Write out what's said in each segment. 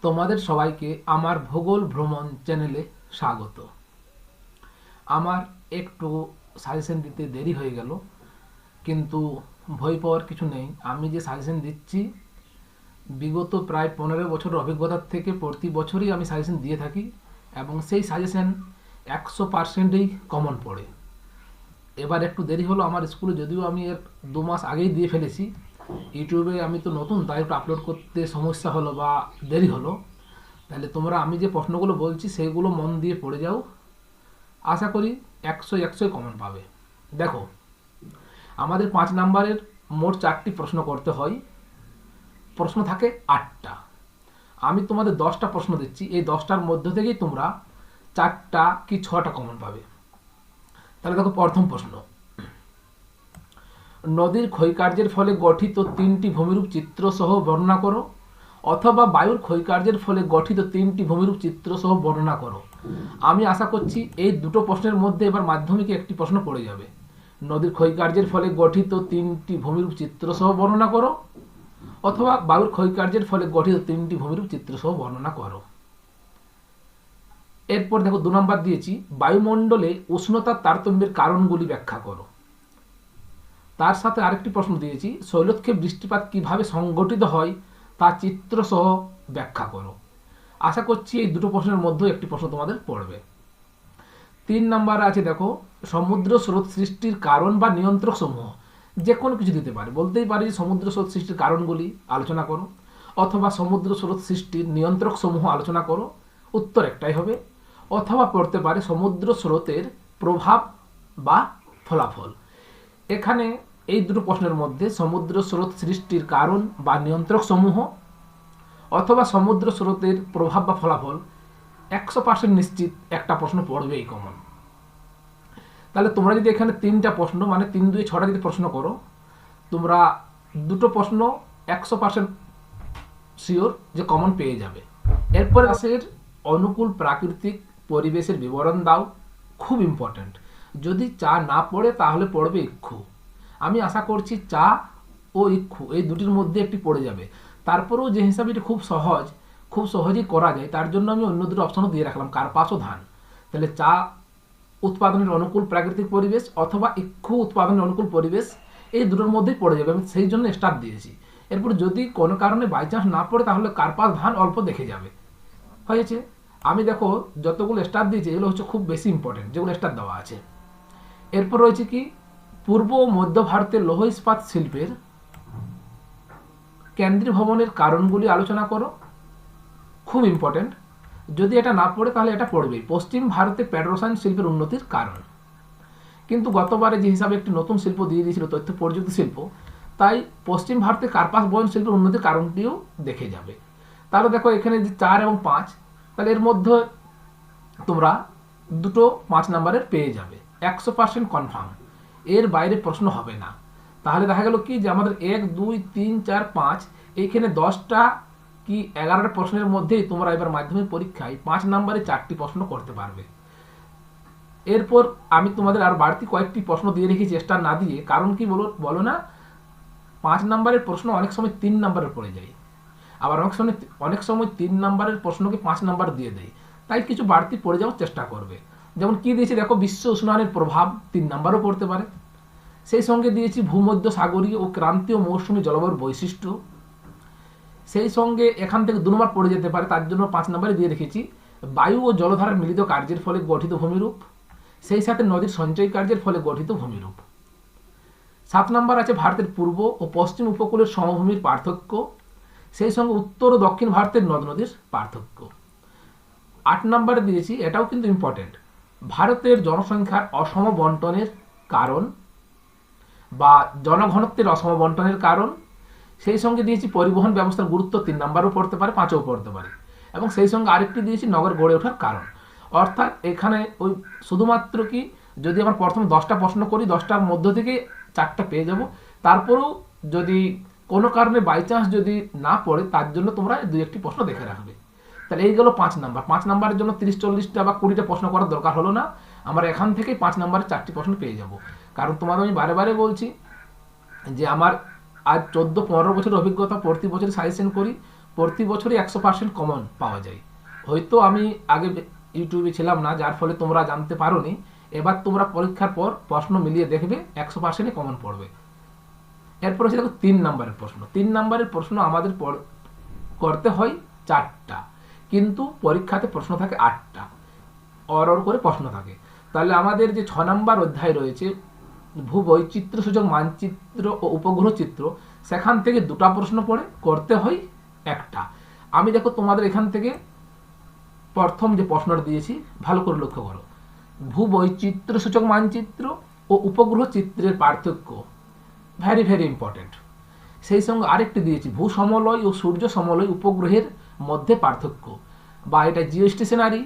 তোমাদের সবাইকে আমার ভূগোল ভ্রমণ চ্যানেলে স্বাগত। আমার একটু সাজেশন দিতে দেরি হয়ে গেল, কিন্তু ভয় পাওয়ার কিছু নেই। আমি যে সাজেশন দিচ্ছি বিগত প্রায় 15 বছরের অভিজ্ঞতার থেকে প্রতি বছরই আমি সাজেশন দিয়ে থাকি, এবং সেই সাজেশন 100%ই কমন পড়ে। এবার একটু দেরি হলো আমার স্কুলে, যদিও আমি এর 2 মাস আগেই দিয়ে ফেলেছি। ইউটিউবে আমি তো নতুন, তাই একটু আপলোড করতে সমস্যা হলো বা দেরি হলো। তাহলে তোমরা আমি যে প্রশ্নগুলো বলছি সেইগুলো মন দিয়ে পড়ে যাও, আশা করি 100 কমন পাবে। দেখো, আমাদের 5 নম্বরের মোট 4টি প্রশ্ন করতে হয়, প্রশ্ন থাকে 8টা। আমি তোমাদের 10টা প্রশ্ন দিচ্ছি, এই 10টার মধ্য থেকেই তোমরা 4টা কি 6টা কমন পাবে। তাহলে দেখো, প্রথম প্রশ্ন, নদীর ক্ষয়কার্যের ফলে গঠিত 3টি ভূমিরূপ চিত্র সহ বর্ণনা করো, অথবা বায়ুর ক্ষয়কার্যের ফলে গঠিত 3টি ভূমিরূপ চিত্র সহ বর্ণনা করো। আমি আশা করছি এই দুটো প্রশ্নের মধ্যে এবার মাধ্যমিকে একটি প্রশ্ন পড়ে যাবে। নদীর ক্ষয়কার্যের ফলে গঠিত 3টি ভূমিরূপ চিত্র সহ বর্ণনা করো, অথবা বায়ুর ক্ষয়কার্যের ফলে গঠিত 3টি ভূমিরূপ চিত্র সহ বর্ণনা করো। এরপর দেখো, 2 নম্বর দিয়েছি, বায়ুমণ্ডলে উষ্ণতার তারতম্যের কারণগুলি ব্যাখ্যা করো। তার সাথে আরেকটি প্রশ্ন দিয়েছি, শৈলক্ষে বৃষ্টিপাত কিভাবে সংঘটিত হয় তা চিত্র সহ ব্যাখ্যা করো। আশা করছি এই দুটো প্রশ্নের মধ্যে একটি প্রশ্ন তোমাদের পড়বে। 3 নম্বর আছে, দেখো, সমুদ্র স্রোত সৃষ্টির কারণ বা নিয়ন্ত্রক সমূহ। যে কোনো কিছু দিতে পারে, বলতেই পারি সমুদ্র স্রোত সৃষ্টির কারণগুলি আলোচনা করো, অথবা সমুদ্র স্রোত সৃষ্টির নিয়ন্ত্রক সমূহ আলোচনা করো। উত্তর একটাই হবে। অথবা পড়তে পারে সমুদ্র স্রোতের প্রভাব বা ফলাফল। এখানে এই দুটো প্রশ্নের মধ্যে সমুদ্র স্রোত সৃষ্টির কারণ বা নিয়ন্ত্রক সমূহ অথবা সমুদ্র স্রোতের প্রভাব বা ফলাফল 100% নিশ্চিত একটা প্রশ্ন পড়বেই কমন। তাহলে তোমরা যদি এখানে 3টা প্রশ্ন, মানে 3 2 6টা যদি প্রশ্ন করো, তোমরা দুটো প্রশ্ন 100% শিওর যে কমন পেয়ে যাবে। এরপরে আসের অনুকূল প্রাকৃতিক পরিবেশের বিবরণ দাও, খুব ইম্পর্ট্যান্ট। যদি চা না পড়ে তাহলে পড়বে ইক্ষু। আমি আশা করছি চা ও ইক্ষু এই দুটির মধ্যে একটি পড়ে যাবে। তারপরেও যে হিসাবে এটা খুব সহজেই করা যায়, তার জন্য আমি অন্য দুটো অপশনও দিয়ে রাখলাম, কার্পাস ও ধান। তাহলে চা উৎপাদনের অনুকূল প্রাকৃতিক পরিবেশ অথবা ইক্ষু উৎপাদনের অনুকূল পরিবেশ, এই দুটোর মধ্যেই পড়ে যাবে, আমি সেই জন্য স্টার দিয়েছি। এরপর যদি কোনো কারণে বাই চান্স না পড়ে তাহলে কার্পাস ধান অল্প দেখে যাবে, হয়েছে। আমি দেখো যতগুলো স্টার দিয়েছি এগুলো হচ্ছে খুব বেশি ইম্পর্টেন্ট, যেগুলো স্টার দেওয়া আছে। এরপর রয়েছে কি, পূর্ব ও মধ্য ভারতের লৌহ ইস্পাত শিল্পের কেন্দ্রীয় ভবনের কারণগুলি আলোচনা করো, খুব ইম্পর্টেন্ট। যদি এটা না পড়ে তাহলে এটা পড়বেই, পশ্চিম ভারতে পেট্রোরসায়ন শিল্পের উন্নতির কারণ। কিন্তু গতবারে যে হিসাবে একটি নতুন শিল্প দিয়ে দিয়েছিল, তথ্য প্রযুক্তি শিল্প, তাই পশ্চিম ভারতে কার্পাস বয়ন শিল্পের উন্নতির কারণটিও দেখে যাবে। তাহলে দেখো এখানে যে 4 এবং 5, তাহলে এর মধ্যে তোমরা দুটো 5 নম্বরের পেয়ে যাবে, 100% কনফার্ম। এর বাইরে প্রশ্ন হবে না। তাহলে দেখা গেল কি যে আমাদের 1 2 3 4 5 এইখানে 10টা কি 11টা প্রশ্নের মধ্যেই তোমরা এবার মাধ্যমিক পরীক্ষায় 5 নম্বরে 4টি প্রশ্ন করতে পারবে। এরপর আমি তোমাদের আর বাড়তি কয়েকটি প্রশ্ন দিয়ে রেখেছি চেষ্টা না দিয়ে, কারণ কি বলো না, 5 নম্বরের প্রশ্ন অনেক সময় 3 নম্বরের পড়ে যায়, আবার অনেক সময় 3 নম্বরের প্রশ্নকে 5 নম্বর দিয়ে দেয়, তাই কিছু বাড়তি পড়ে যাওয়ার চেষ্টা করবে। যেমন কি দিয়েছি দেখো, বিশ্ব উষ্ণায়নের প্রভাব 3 নম্বরও পড়তে পারে। সেই সঙ্গে দিয়েছি ভূমধ্য সাগরীয় ও ক্রান্তীয় মৌসুমী জলবায়ুর বৈশিষ্ট্য। সেই সঙ্গে এখান থেকে 2 নম্বর পড়ে যেতে পারে, তার জন্য 5 নম্বরে দিয়ে রেখেছি বায়ু ও জলধারার মিলিত কার্যের ফলে গঠিত ভূমিরূপ, সেই সাথে নদীর সঞ্চয় কার্যের ফলে গঠিত ভূমিরূপ। 7 নম্বর আছে ভারতের পূর্ব ও পশ্চিম উপকূলের সমভূমির পার্থক্য, সেই সঙ্গে উত্তর ও দক্ষিণ ভারতের নদ নদীর পার্থক্য। 8 নম্বরে দিয়েছি, এটাও কিন্তু ইম্পর্টেন্ট, ভারতের জনসংখ্যার অসম বন্টনের কারণ বা জনঘনত্বের অসম বন্টনের কারণ। সেই সঙ্গে দিয়েছি পরিবহন ব্যবস্থার গুরুত্ব, 3 নম্বরও পড়তে পারে, 5ও পড়তে পারে। এবং সেই সঙ্গে আরেকটি দিয়েছি নগর গড়ে ওঠার কারণ। অর্থাৎ এখানে ওই শুধুমাত্র কি, যদি আমার প্রথম 10টা প্রশ্ন করি, 10টার মধ্য থেকে 4টা পেয়ে যাব। তারপরেও যদি কোনো কারণে বাই চান্স যদি না পড়ে, তার জন্য তোমরা 2-1টি প্রশ্ন দেখে রাখবে। তাহলে এই গেল 5 নাম্বার। 5 নাম্বারের জন্য 30-40টা বা 20টা প্রশ্ন করার দরকার হলো না, আমরা এখান থেকেই 5 নাম্বারের 4টি প্রশ্ন পেয়ে যাব। কারণ তোমাদের আমি বারে বারে বলছি যে আমার আজ 14-15 বছরের অভিজ্ঞতা, প্রতি বছর সাজেশন করি, প্রতি বছরই 100% কমন পাওয়া যায়। হয়তো আমি আগে ইউটিউবে ছিলাম না, যার ফলে তোমরা জানতে পারোনি। এবার তোমরা পরীক্ষার পর প্রশ্ন মিলিয়ে দেখবে 100%ই কমন পড়বে। এরপর হচ্ছে দেখো 3 নম্বরের প্রশ্ন। 3 নম্বরের প্রশ্ন আমাদের করতে হয় 4টা, কিন্তু পরীক্ষাতে প্রশ্ন থাকে 8টা, অর করে প্রশ্ন থাকে। তাহলে আমাদের যে 6 নম্বর অধ্যায় রয়েছে ভূবৈচিত্র্য সূচক মানচিত্র ও উপগ্রহ চিত্র, সেখান থেকে 2টা প্রশ্ন পড়ে, করতে হয় 1টা। আমি দেখো তোমাদের এখান থেকে প্রথম যে প্রশ্নটা দিয়েছি ভালো করে লক্ষ্য করো। ভূবৈচিত্র্য সূচক মানচিত্র ও উপগ্রহ চিত্রের পার্থক্য, ভেরি ভেরি ইম্পর্টেন্ট। সেই সঙ্গে আরেকটি দিয়েছি ভূসমলয় ও সূর্য সমলয় উপগ্রহের মধ্যে পার্থক্য, বা এটা জিওস্টেশনারি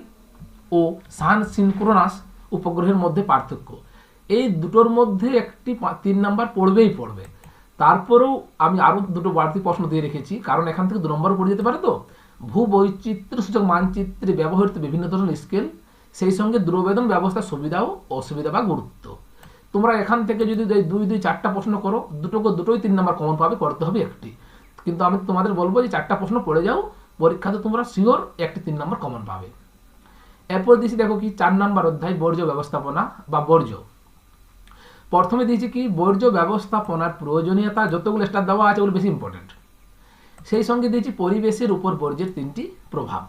ও সান সিনক্রোনাস উপগ্রহের মধ্যে পার্থক্য। এই দুটোর মধ্যে একটি 3 নাম্বার পড়বেই পড়বে। তারপরেও আমি আরও 2টো বাড়তি প্রশ্ন দিয়ে রেখেছি, কারণ এখান থেকে 2 নম্বর পড়ে যেতে পারে। তো ভূবৈচিত্র্য সূচক মানচিত্রে ব্যবহৃত বিভিন্ন ধরনের স্কেল, সেই সঙ্গে দূরবেদন ব্যবস্থার সুবিধা ও অসুবিধা বা গুরুত্ব। তোমরা এখান থেকে যদি 2-4টা প্রশ্ন করো, দুটোই 3 নাম্বার কমন পাবে, করতে হবে একটি। কিন্তু আমি তোমাদের বলবো যে 4টা প্রশ্ন পড়ে যাও, পরীক্ষাতে তোমরা শিওর একটি 3 নাম্বার কমন পাবে। এরপর দিয়েছি দেখো কি 4 নাম্বার অধ্যায় বর্জ্য ব্যবস্থাপনা বা বর্জ্য। প্রথমে দিয়েছি কি বর্জ্য ব্যবস্থাপনার প্রয়োজনীয়তা, যতগুলো স্টার দেওয়া আছে ওগুলো বেশি ইম্পর্টেন্ট। সেই সঙ্গে দিয়েছি পরিবেশের উপর বর্জ্যের 3টি প্রভাব।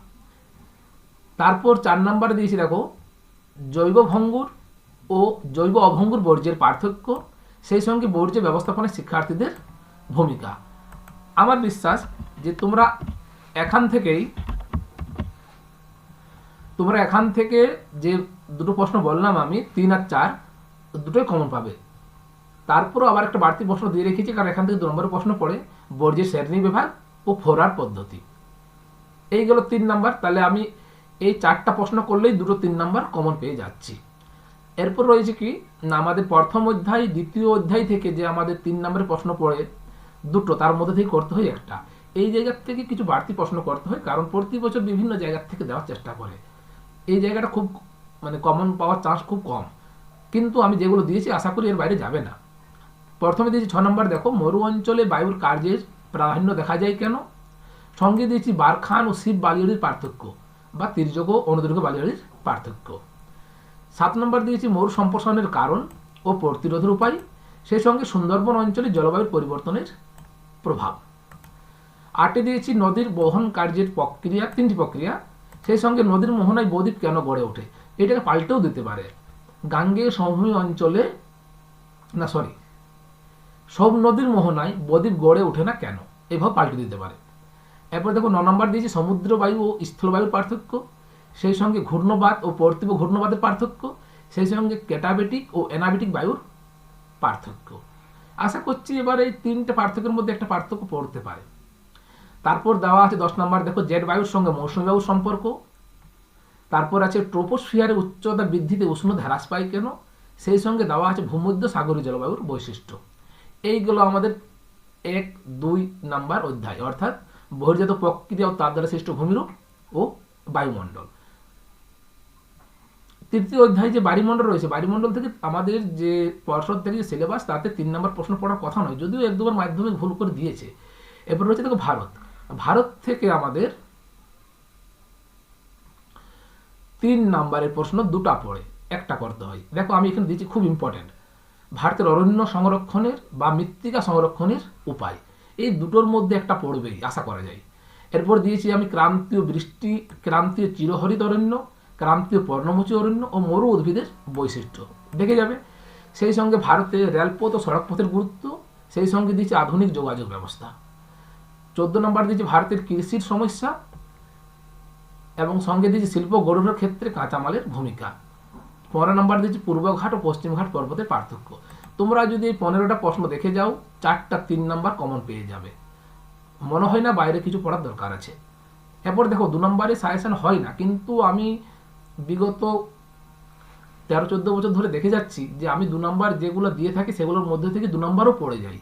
তারপর 4 নাম্বারে দিয়েছি দেখো জৈব ভঙ্গুর ও জৈব অভঙ্গুর বর্জ্যের পার্থক্য, সেই সঙ্গে বর্জ্য ব্যবস্থাপনায় শিক্ষার্থীদের ভূমিকা। আমার বিশ্বাস যে তোমরা এখান থেকে যে 2টো প্রশ্ন বললাম আমি 3 আর 4, দুটোই কমন পাবে। তারপরও আবার একটা বাড়তি প্রশ্ন দিয়ে রেখেছি, কারণ এখান থেকে 2 নম্বরের প্রশ্ন পড়ে বর্জ্যের শ্রেণী বিভাগ ও ফোরার পদ্ধতি। এই গেল 3 নাম্বার। তাহলে আমি এই 4টা প্রশ্ন করলেই 3 নাম্বার কমন পেয়ে যাচ্ছি। এরপর রয়েছে কি না আমাদের প্রথম অধ্যায় দ্বিতীয় অধ্যায় থেকে যে আমাদের 3 নম্বরের প্রশ্ন পড়ে 2টো, তার মধ্যে থেকে করতে হয় একটা। এই জায়গা থেকে কিছু বাড়তি প্রশ্ন করতে হয়, কারণ প্রতি বছর বিভিন্ন জায়গা থেকে দেওয়ার চেষ্টা করে। এই জায়গাটা খুব কমন পাওয়ার চান্স খুব কম, কিন্তু আমি যেগুলো দিয়েছি আশা করি এর বাইরে যাবে না। প্রথমে দিয়েছি 6 নম্বর দেখো মরু অঞ্চলে বায়ুর কার্যের প্রাধান্য দেখা যায় কেন। সঙ্গে দিয়েছি বারখান ও শিব বালিয়াড়ির পার্থক্য, বা তির্যক ও অনুদৈর্ঘ্য বালিয়াড়ির পার্থক্য। 7 নম্বর দিয়েছি মরু সম্প্রসারণের কারণ ও প্রতিরোধের উপায়, সেই সঙ্গে সুন্দরবন অঞ্চলে জলবায়ুর পরিবর্তনের প্রভাব। 8 দিয়েছি নদীর বহন কার্যের প্রক্রিয়া, 3টি প্রক্রিয়া, সেই সঙ্গে নদীর মোহনায় বদ্বীপ কেন গড়ে ওঠে। এটাকে পাল্টেও দিতে পারে, গাঙ্গেয় সমভূমি অঞ্চলে সব নদীর মোহনায় বদ্বীপ গড়ে ওঠে না কেন, এভাবে পাল্টে দিতে পারে। এরপর দেখো 9 নম্বর দিয়েছি সমুদ্র বায়ু ও স্থলবায়ুর পার্থক্য, সেই সঙ্গে ঘূর্ণবাত ও পর্তিব ঘূর্ণবাতের পার্থক্য, সেই সঙ্গে ক্যাটাবেটিক ও অ্যানাবেটিক বায়ুর পার্থক্য। আশা করছি এবার এই 3টে পার্থক্যের মধ্যে একটা পার্থক্য পড়তে পারে। তারপর দেওয়া আছে 10 নম্বর দেখো জেট বায়ুর সঙ্গে মৌসুমী বায়ুর সম্পর্ক। তারপর আছে ট্রোপোস্ফিয়ারের উচ্চতা বৃদ্ধিতে উষ্ণতা হ্রাস পায় কেন, সেই সঙ্গে দেওয়া আছে ভূমধ্য সাগরীয় জলবায়ুর বৈশিষ্ট্য। এইগুলো আমাদের 1-2 নাম্বার অধ্যায়, অর্থাৎ বহির্জাত প্রক্রিয়া ও তার দ্বারা সৃষ্ট ভূমিরূপ ও বায়ুমণ্ডল। তৃতীয় অধ্যায় যে বায়ুমণ্ডল রয়েছে, বায়ুমণ্ডল থেকে আমাদের যে পর্ষদ থেকে যে সিলেবাস, তাতে 3 নম্বর প্রশ্ন পড়ার কথা নয়, যদিও 1-2বার মাধ্যমে ভুল করে দিয়েছে। এরপর রয়েছে দেখো ভারত থেকে আমাদের 3 নম্বরের প্রশ্ন 2টা পড়ে, একটা করতে হয়। দেখো আমি এখানে দিয়েছি খুব ইম্পর্টেন্ট, ভারতের অরণ্য সংরক্ষণের বা মৃত্তিকা সংরক্ষণের উপায়। এই দুটোর মধ্যে একটা পড়বেই আশা করা যায়। এরপর দিয়েছি আমি ক্রান্তীয় চিরহরিত অরণ্য, ক্রান্তীয় পর্ণমোচী অরণ্য ও মরু উদ্ভিদের বৈশিষ্ট্য দেখে যাবে। সেই সঙ্গে ভারতে রেলপথ ও সড়কপথের গুরুত্ব, সেই সঙ্গে দিয়েছি আধুনিক যোগাযোগ ব্যবস্থা। 14 নম্বর দিয়েছি ভারতের কৃষির সমস্যা, এবং সঙ্গে দিয়েছি শিল্প গড়নের ক্ষেত্রে কাঁচামালের ভূমিকা। 15 নম্বর দিয়েছি পূর্বঘাট ও পশ্চিমঘাট পর্বতের পার্থক্য। তোমরা যদি এই 15টা প্রশ্ন দেখে যাও, 4টা 3 নাম্বার কমন পেয়ে যাবে, মনে হয় না বাইরে কিছু পড়ার দরকার আছে। এরপর দেখো 2 নম্বরে সাজেশন হয় না, কিন্তু আমি বিগত 13-14 বছর ধরে দেখে যাচ্ছি যে আমি 2 নম্বর যেগুলো দিয়ে থাকি সেগুলোর মধ্যে থেকে 2 নম্বরও পড়ে যাই।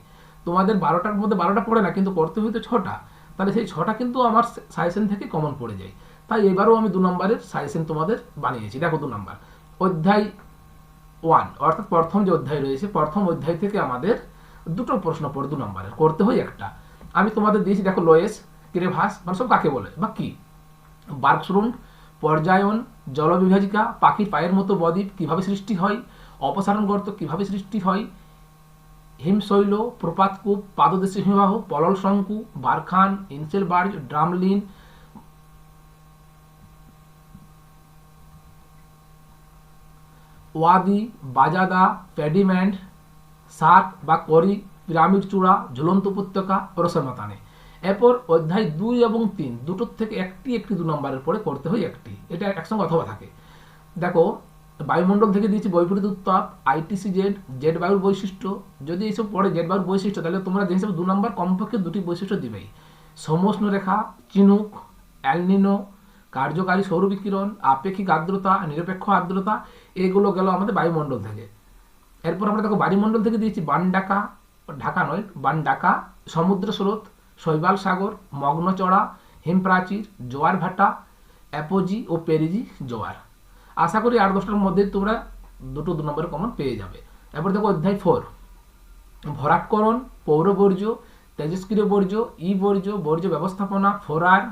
তোমাদের 12টার মধ্যে 12টা পড়ে না, কিন্তু করতে হইতো 6টা, তাহলে সেই 6টা কিন্তু আমার সাজেশন থেকে কমন পড়ে যায়। তাই এবারও আমি 2 নম্বরের সাজেশন তোমাদের বানিয়েছি। দেখো 2 নম্বর অধ্যায় 1, অর্থাৎ প্রথম যে অধ্যায় রয়েছে, প্রথম অধ্যায় থেকে আমাদের 2টো প্রশ্ন পড়ে 2 নম্বরের, করতে হয় একটা। আমি তোমাদের দিয়েছি দেখো লোয়েস, ক্রেভাস মানে সব কাকে বলে বা কি? বার্গস্ট্রুন্ড, পর্যায়ন, জলবিভাজিকা, পাখির পায়ের মতো বদ্বীপ কীভাবে সৃষ্টি হয়, অপসারণ গর্ত কীভাবে সৃষ্টি হয়, হিমশৈল, প্রপাতকূপ, পাদদেশে হিমবাহ, পলল শঙ্কু, বারখান, ইনসেলবার্গ, ড্রামলিন, ওয়াদি, বাজাদা, প্যাডিম্যান্ড, সার্ক বা করি, পিরামিড চূড়া, ঝুলন্ত উপত্যকা, রসমাতানে। এরপর অধ্যায় 2 এবং 3 দুটোর থেকে একটি 2 নম্বরের পরে করতে হয় একটি, এটা একসঙ্গে অথবা থাকে। দেখো, বায়ুমণ্ডল থেকে দিয়েছি বৈপরীত উত্তাপ, আইটিসি জেড, জেড বায়ুর বৈশিষ্ট্য। যদি এইসব পড়ে জেড বায়ুর বৈশিষ্ট্য, তাহলে তোমরা যে হিসেবে 2 নম্বর কমপক্ষে 2টি বৈশিষ্ট্য দিবেই। সমোষ্ণ রেখা, চিনুক, অ্যালনিনো, কার্যকারী সৌর বিকিরণ, আপেক্ষিক আর্দ্রতা, নিরপেক্ষ আর্দ্রতা, এগুলো গেল আমাদের বায়ুমণ্ডল থেকে। এরপর আমরা দেখো বায়ুমণ্ডল থেকে দিয়েছি বানডাকা, ঢাকা নয় বানডাকা, সমুদ্র স্রোত, শৈবাল সাগর, মগ্ন চড়া, হিমপ্রাচীর, জোয়ার ভাটা, অ্যাপোজি ও পেরিজি জোয়ার। আশা করি 8-10টার মধ্যে তোমরা 2 নম্বরের কমন পেয়ে যাবে। এরপর দেখো অধ্যায় 4, ভরাটকরণ, পৌর বর্জ্য, তেজস্ক্রিয় বর্জ্য, বর্জ্য ব্যবস্থাপনা, ফোরার,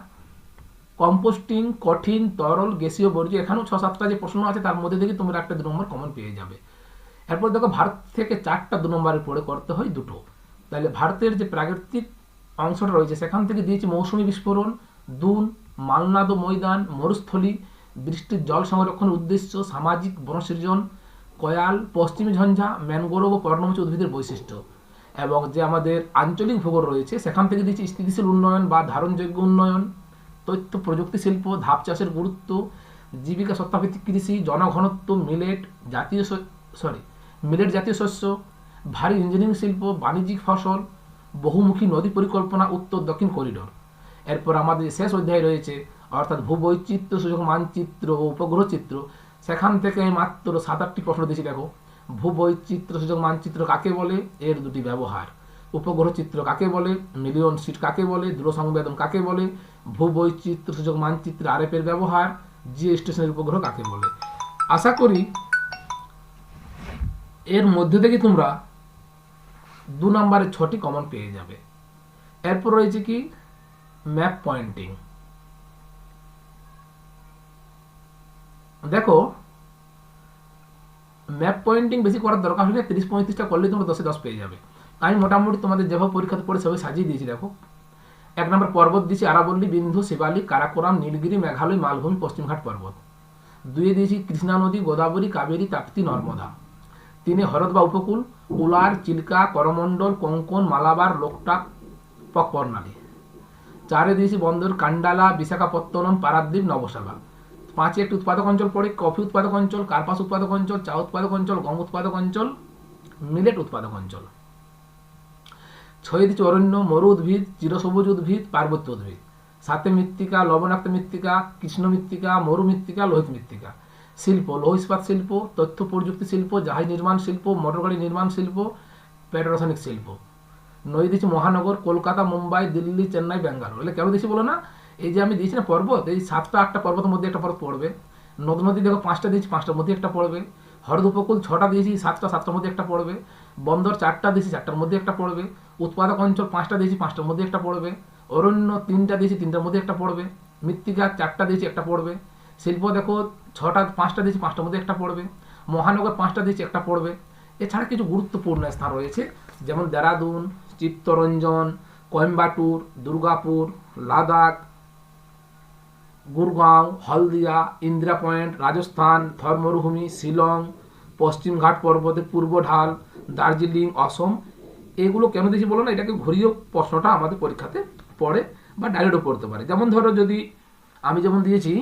কম্পোস্টিং, কঠিন, তরল, গ্যাসীয় বর্জ্য। এখানেও 6-7টা যে প্রশ্ন আছে তার মধ্যে থেকে তোমরা একটা 2 নম্বর কমন পেয়ে যাবে। এরপর দেখো ভারত থেকে 4টা 2 নম্বরের পরে করতে হয় 2টো। তাহলে ভারতের যে প্রাকৃতিক অংশটা রয়েছে সেখান থেকে দিয়েছি মৌসুমী বিস্ফোরণ, দুন, মালনাদ ময়দান, মরুস্থলী, বৃষ্টির জল সংরক্ষণের উদ্দেশ্য, সামাজিক বনসৃজন, কয়াল, পশ্চিমী ঝঞ্ঝা, ম্যানগ্রোভ ও পর্ণমোচী উদ্ভিদের বৈশিষ্ট্য। এবং যে আমাদের আঞ্চলিক ভূগোল রয়েছে সেখান থেকে দিয়েছি স্থিতিশীল উন্নয়ন বা ধারণযোগ্য উন্নয়ন, তথ্য প্রযুক্তি শিল্প, ধাপ চাষের গুরুত্ব, জীবিকা সত্তাভিত্তিক কৃষি, জনঘনত্ব, মিলেট জাতীয় শস্য, ভারী ইঞ্জিনিয়ারিং শিল্প, বাণিজ্যিক ফসল, বহুমুখী নদী পরিকল্পনা, উত্তর দক্ষিণ করিডোর। এরপর আমাদের শেষ অধ্যায় রয়েছে অর্থাৎ ভূবৈচিত্র্য সূচক মানচিত্র ও উপগ্রহ চিত্র। সেখান থেকে আমি মাত্র 7-8টি প্রশ্ন দিয়েছি। দেখো, ভূবৈচিত্র্য সূচক মানচিত্র কাকে বলে, এর 2টি ব্যবহার, উপগ্রহ চিত্র কাকে বলে, মিলিয়ন শীট কাকে বলে, দূর সংবেদন কাকে বলে, ভূবৈচিত্র্য সূচক মানচিত্রে আরএফ এর ব্যবহার, জিও স্টেশনের উপগ্রহ কাকে বলে। আশা করি এর মধ্যে থেকে তোমরা 2 নম্বরে 6টি কমন পেয়ে যাবে। এরপর রয়েছে কি ম্যাপ পয়েন্টিং। দেখো, ম্যাপ পয়েন্টিং বেশি করার দরকার হলে 30-35টা করলে তোমরা 10-এ 10 পেয়ে যাবে। আমি মোটামুটি তোমাদের যেভাবে পরীক্ষাতে পড়ে সবাই সাজিয়ে দিয়েছি। দেখো, 1 নম্বর পর্বত দিয়েছি আরাবল্লী, বিন্ধু, শিবালিক, কারাকোরাম, নীলগিরি, মেঘালয়, মালভূমি, পশ্চিমঘাট পর্বত। 2-এ দিয়েছি কৃষ্ণা নদী, গোদাবরী, কাবেরী, তাপ্তি, নর্মদা। 3-এ হ্রদ বা উপকূল, উলার, চিল্কা, করমণ্ডল, কোঙ্কন, মালাবার, লোকটাক, পকপর্ণালী। 4-এ দিয়েছি বন্দর, কান্ডালা, বিশাখাপত্তনম, পারাদ্বীপ, নবসাগর। 5-এ একটি উৎপাদক অঞ্চল পড়ে, কফি উৎপাদক অঞ্চল, কার্পাস উৎপাদক অঞ্চল, চা উৎপাদক অঞ্চল, গম উৎপাদক অঞ্চল, মিলেট উৎপাদক অঞ্চল। 6-এ দিয়েছি অরণ্য, মরু উদ্ভিদ, চিরসবুজ উদ্ভিদ, পার্বত্য উদ্ভিদ। 7-এ মৃত্তিকা, লবণাক্ত মৃত্তিকা, কৃষ্ণ মৃত্তিকা, মরু মৃত্তিকা, লোহিত মৃত্তিকা। শিল্প, লৌহ ইস্পাত শিল্প, তথ্য প্রযুক্তি শিল্প, জাহাজ নির্মাণ শিল্প, মোটরগাড়ি নির্মাণ শিল্প, পেট্রোরাসায়নিক শিল্প। 9 দিয়েছি মহানগর, কলকাতা, মুম্বাই, দিল্লি, চেন্নাই, ব্যাঙ্গালোর। এগুলো কেন দিয়েছি বলো না, এই যে আমি দিয়েছি না পর্বত, এই 7টা-8টা পর্বতের মধ্যে একটা পর্বত পড়বে। নদ নদী দেখো 5টা দিয়েছি, 5টার মধ্যে একটা পড়বে। হ্রদ উপকূল 6টা দিয়েছি, 7টার মধ্যে একটা পড়বে। বন্দর 4টা দিয়েছি, 4টার মধ্যে একটা পড়বে। উৎপাদক অঞ্চল 5টা দিয়েছি, 5টার মধ্যে একটা পড়বে। অরণ্য 3টা দিয়েছি, 3টার মধ্যে একটা পড়বে। মৃত্তিকা 4টা দিয়েছি, একটা পড়বে। শিল্প দেখো 5টা দিয়েছি, 5টার মধ্যে একটা পড়বে। মহানগর 5টা দিয়েছি, একটা পড়বে। এছাড়া কিছু গুরুত্বপূর্ণ স্থান রয়েছে, যেমন দেরাদুন, চিত্তরঞ্জন, কোয়েম্বাটুর, দুর্গাপুর, লাদাখ, গুরগাঁও, হলদিয়া, ইন্দিরা পয়েন্ট, রাজস্থান, থর মরুভূমি, শিলং, পশ্চিমঘাট পর্বতের পূর্ব ঢাল, দার্জিলিং, অসম। এগুলো কেন দিয়েছি বলো না, এটাকে ঘুরিয়েও প্রশ্নটা আমাদের পরীক্ষাতে পড়ে বা ডাইরেক্টও পড়তে পারে। যেমন ধরো, যদি আমি যেমন দিয়েছি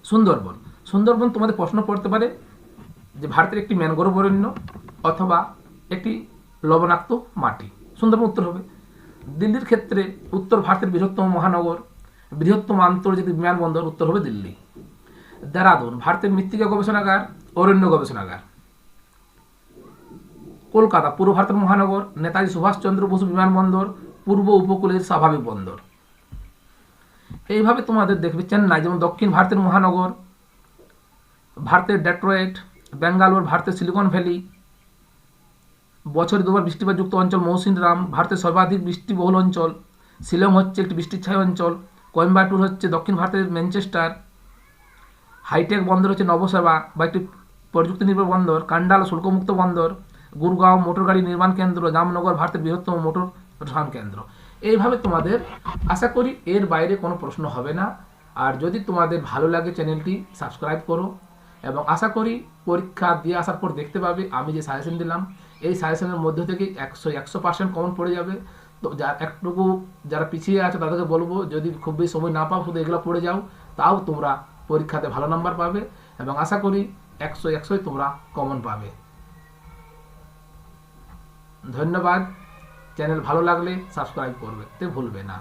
সুন্দরবন, সুন্দরবন তোমাদের প্রশ্ন পড়তে পারে যে ভারতের একটি ম্যানগ্রোভ অরণ্য অথবা একটি লবণাক্ত মাটি, সুন্দরবন উত্তর হবে। দিল্লির ক্ষেত্রে উত্তর ভারতের বৃহত্তম মহানগর, বৃহত্তম আন্তর্জাতিক বিমানবন্দর, উত্তর হবে দিল্লি। দেরাদুন ভারতের মৃত্তিকা গবেষণাগার, অরণ্য গবেষণাগার। কলকাতা পূর্ব ভারতের মহানগর, নেতাজি সুভাষচন্দ্র বসু বিমানবন্দর, পূর্ব উপকূলের স্বাভাবিক বন্দর। এইভাবে তোমাদের দেখবে চেন্নাই যেমন দক্ষিণ ভারতের মহানগর, ভারতের ডেট্রয়েট, বেঙ্গালোর ভারতের সিলিকন ভ্যালি, বছরে দুবার বৃষ্টিপাতযুক্ত অঞ্চল মৌসিনরাম ভারতের সর্বাধিক বৃষ্টিবহুল অঞ্চল, শিলং হচ্ছে একটি বৃষ্টিচ্ছায় অঞ্চল, কোয়েম্বাটুর হচ্ছে দক্ষিণ ভারতের ম্যানচেস্টার, হাইটেক বন্দর হচ্ছে নবসেবা বা একটি প্রযুক্তি নির্ভর বন্দর, কান্ডাল শুল্কমুক্ত বন্দর, গুরগাঁও মোটর গাড়ি নির্মাণ কেন্দ্র, জামনগর ভারতের বৃহত্তম মোটর প্রসারণ কেন্দ্র। এইভাবে তোমাদের আশা করি এর বাইরে কোনো প্রশ্ন হবে না। আর যদি তোমাদের ভালো লাগে চ্যানেলটি সাবস্ক্রাইব করো, এবং আশা করি পরীক্ষা দিয়ে আসার পর দেখতে পাবে আমি যে সাজেশন দিলাম এই সাজেশনের মধ্যে থেকে 100% কমন পড়ে যাবে। তো যারা পিছিয়ে আছে তাদেরকে বলবো, যদি খুব বেশি সময় না পাও শুধু এগুলো পড়ে যাও, তাও তোমরা পরীক্ষাতে ভালো নাম্বার পাবে, এবং আশা করি 100 তোমরা কমন পাবে। ধন্যবাদ। চ্যানেল ভালো লাগলে সাবস্ক্রাইব করতে ভুলবে না।